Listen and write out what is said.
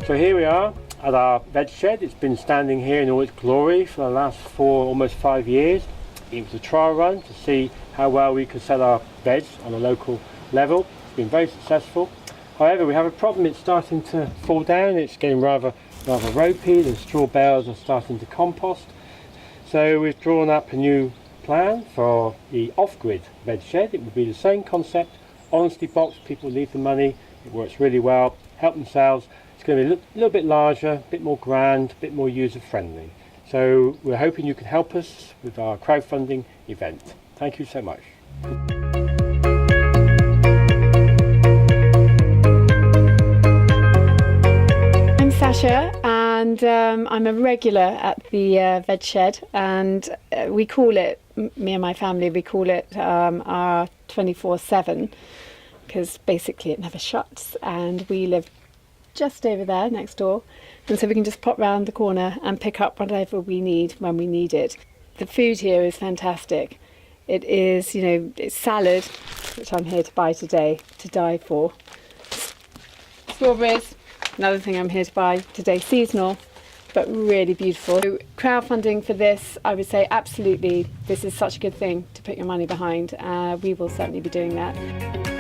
So here we are at our veg shed. It's been standing here in all its glory for the last almost 5 years. It was a trial run to see how well we could sell our veg on a local level. It's been very successful. However, we have a problem. It's starting to fall down. It's getting rather ropey. The straw bales are starting to compost. So we've drawn up a new plan for the off-grid veg shed. It would be the same concept, honesty box. People leave the money. It works really well. Help themselves. It's going to be a little bit larger, a bit more grand, a bit more user-friendly. So we're hoping you can help us with our crowdfunding event. Thank you so much. I'm Sasha, and I'm a regular at the veg shed, and we call it, me and my family, we call it our 24/7, because basically it never shuts, and we live just over there next door, and so we can just pop round the corner and pick up whatever we need when we need it. The food here is fantastic. It is, it's salad, which I'm here to buy today, to die for. Strawberries, another thing I'm here to buy today, seasonal, but really beautiful. So crowdfunding for this, I would say absolutely, this is such a good thing to put your money behind. We will certainly be doing that.